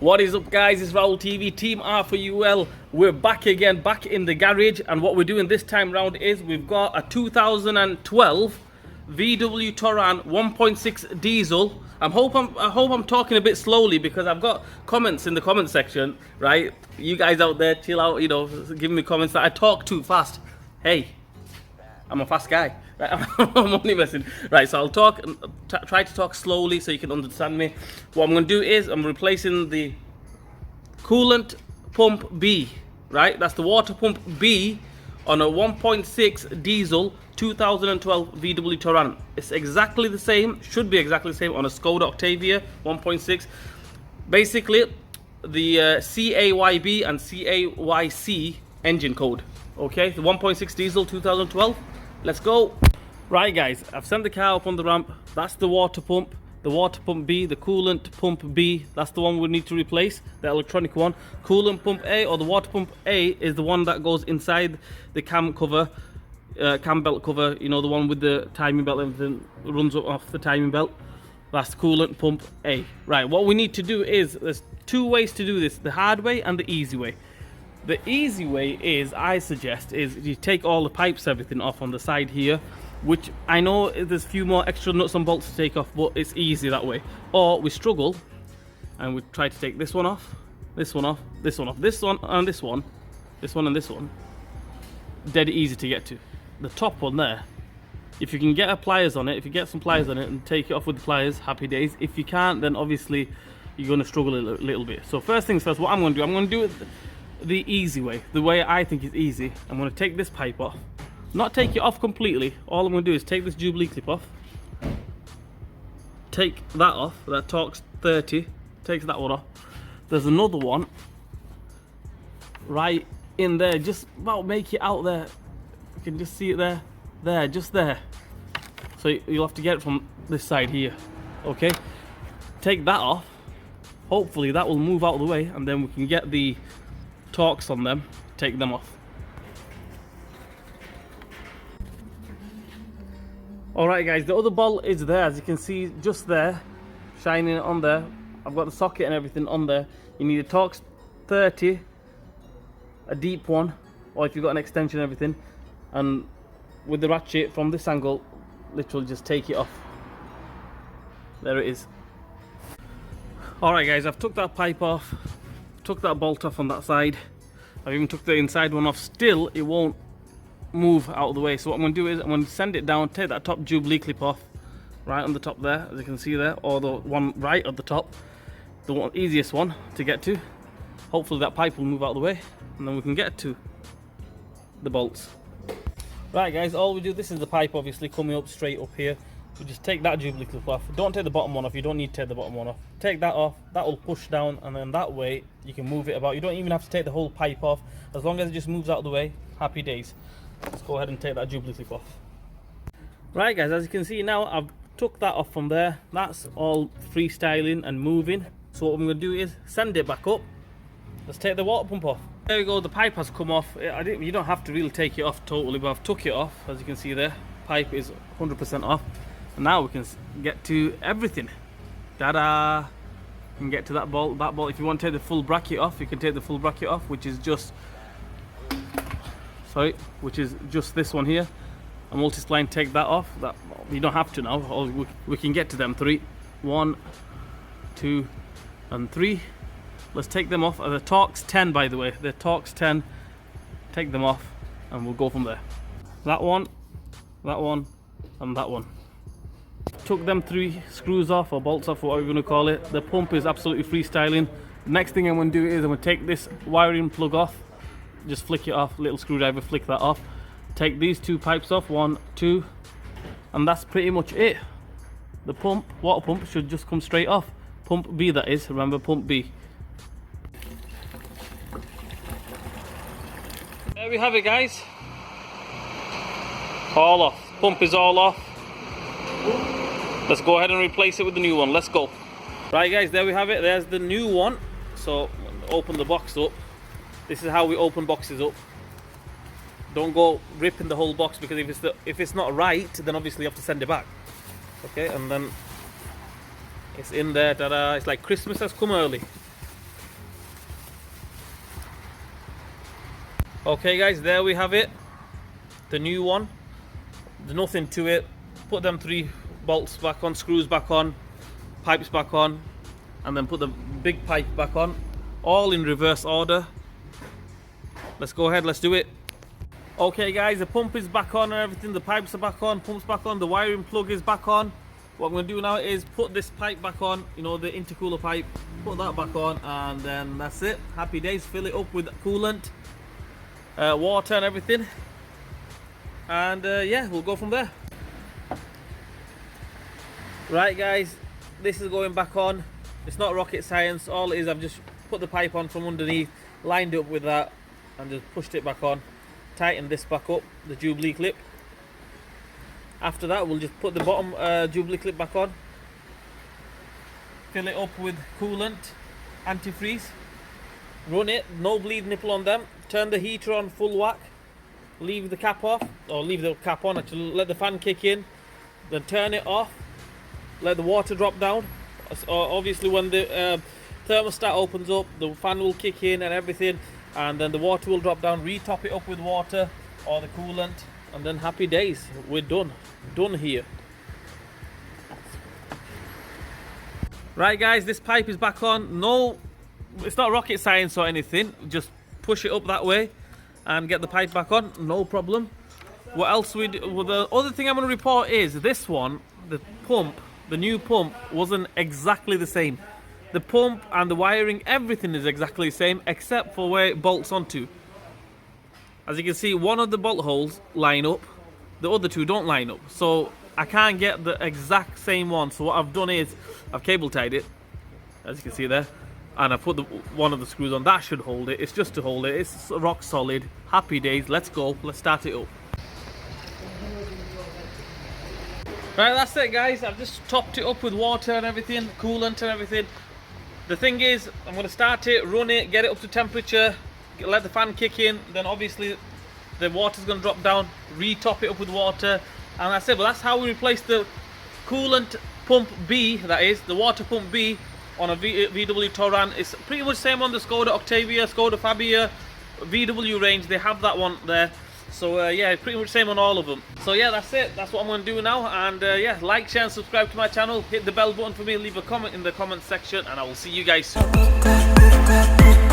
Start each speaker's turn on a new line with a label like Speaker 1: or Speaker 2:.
Speaker 1: What is up, guys? It's Raul TV, Team R for UL. We're back again, back in the garage, and what we're doing this time round is we've got a 2012 VW Touran 1.6 diesel. I hope I'm talking a bit slowly because I've got comments in the comment section, right? You guys out there, chill out, you know, giving me comments that I talk too fast. Hey, I'm a fast guy. Right, I'm only messing. Right, so I'll try to talk slowly so you can understand me. What I'm going to do is I'm replacing the coolant pump B, right? That's the water pump B on a 1.6 diesel 2012 VW Touran. It's exactly the same, should be exactly the same on a Skoda Octavia 1.6. Basically, the CAYB and CAYC engine code. Okay, the 1.6 diesel 2012. Let's go. Right, guys, I've sent the car up on the ramp. That's the water pump B, the coolant pump B. That's the one we need to replace, the electronic one. Coolant pump A, or the water pump A, is the one that goes inside the cam cover, cam belt cover. You know, the one with the timing belt, everything runs up off the timing belt. That's coolant pump A. Right, what we need to do is, there's two ways to do this, the hard way and the easy way. The easy way is, I suggest, is you take all the pipes, everything off on the side here, which I know there's a few more extra nuts and bolts to take off, but it's easy that way. Or we struggle and we try to take this one off, this one off, this one off, this one and this one, this one and this one. Dead easy to get to. The top one there, if you can get a pliers on it, if you get some pliers on it and take it off with the pliers, happy days. If you can't, then obviously you're going to struggle a little bit. So first things first, what I'm going to do it the easy way, the way I think is easy. I'm going to take this pipe off, not take it off completely. All I'm going to do is take this Jubilee clip off, take that off, that Torx 30, takes that one off. There's another one right in there, just about make it out there. You can just see it there, just there. So you'll have to get it from this side here. Okay, take that off. Hopefully that will move out of the way, and then we can get the Torx on them, take them off. Alright, guys, the other bolt is there, as you can see, just there, shining on there. I've got the socket and everything on there. You need a Torx 30, a deep one, or if you've got an extension and everything, and with the ratchet from this angle, literally just take it off. There it is. Alright, guys, I've took that pipe off, took that bolt off on that side. I've even took the inside one off. Still, it won't move out of the way. So what I'm going to do is I'm going to send it down, take that top Jubilee clip off, right on the top there, as you can see there, or the one right at the top, the one easiest one to get to. Hopefully that pipe will move out of the way, and then we can get to the bolts. Right, guys, all we do, this is the pipe obviously coming up straight up here. We just take that Jubilee clip off. Don't take the bottom one off. You don't need to take the bottom one off. Take that off. That will push down, and then that way you can move it about. You don't even have to take the whole pipe off. As long as it just moves out of the way, happy days. Let's go ahead and take that Jubilee clip off. Right, guys, as you can see now, I've took that off from there. That's all freestyling and moving. So what I'm going to do is send it back up. Let's take the water pump off. There we go. The pipe has come off. You don't have to really take it off totally, but I've took it off. As you can see there, pipe is 100% off. And now we can get to everything. Ta-da! You can get to that bolt. That bolt. If you want to take the full bracket off, you can take the full bracket off, which is just, which is just this one here. A multi-spline. Take that off. That you don't have to now. We can get to them three. 1, 2, and 3. Let's take them off. The Torx 10, by the way. The Torx 10. Take them off, and we'll go from there. That one, and that one. Took them 3 screws off, or bolts off, or whatever you're going to call it. The pump is absolutely freestyling. Next thing I'm going to do is I'm going to take this wiring plug off, just flick it off, little screwdriver, flick that off. Take these 2 pipes off, 1, 2, and that's pretty much it. The pump, water pump, should just come straight off. Pump B, that is, remember, pump B. There we have it, guys. All off. Pump is all off. Let's go ahead and replace it with the new one. Let's go. Right, guys, there we have it. There's the new one. So open the box up. This is how we open boxes up. Don't go ripping the whole box, because if it's not right, then obviously you have to send it back. Okay, and then it's in there. Ta-da! It's like Christmas has come early. Okay guys, there we have it, the new one. There's nothing to it. Put them 3 bolts back on, screws back on, pipes back on, and then put the big pipe back on, all in reverse order. Let's go ahead, let's do it. Okay guys, the pump is back on and everything, the pipes are back on, pump's back on, the wiring plug is back on. What I'm going to do now is put this pipe back on, you know, the intercooler pipe, put that back on, and then that's it. Happy days. Fill it up with coolant, water and everything, and yeah, we'll go from there. Right guys, this is going back on. It's not rocket science. All it is, I've just put the pipe on from underneath, lined up with that, and just pushed it back on. Tighten this back up, the Jubilee clip. After that, we'll just put the bottom Jubilee clip back on. Fill it up with coolant, antifreeze. Run it, no bleed nipple on them. Turn the heater on full whack. Leave the cap off, or leave the cap on, actually let the fan kick in. Then turn it off. Let the water drop down. Obviously when the thermostat opens up, the fan will kick in and everything, and then the water will drop down. Re-top it up with water or the coolant, and then happy days. We're done here. Right guys, this pipe is back on. No, it's not rocket science or anything. Just push it up that way and get the pipe back on, no problem. What else we do? Well, the other thing I'm going to report is this one, the pump, the new pump wasn't exactly the same. The pump and the wiring, everything is exactly the same except for where it bolts onto. As you can see, one of the bolt holes line up, the other 2 don't line up. So I can't get the exact same one. So what I've done is I've cable tied it, as you can see there, and I put one of the screws on. That should hold it. It's just to hold it. It's rock solid. Happy days. Let's go. Let's start it up. Right, that's it guys. I've just topped it up with water and everything, coolant and everything. The thing is, I'm going to start it, run it, get it up to temperature, let the fan kick in, then obviously the water's going to drop down, re-top it up with water, and that's it. But that's how we replace the coolant pump B, that is, the water pump B on a VW Touran. It's pretty much the same on the Skoda Octavia, Skoda Fabia, VW range, they have that one there. So yeah, pretty much same on all of them. So yeah, that's it. That's what I'm going to do now. And yeah, like, share and subscribe to my channel. Hit the bell button for me. Leave a comment in the comment section. And I will see you guys soon.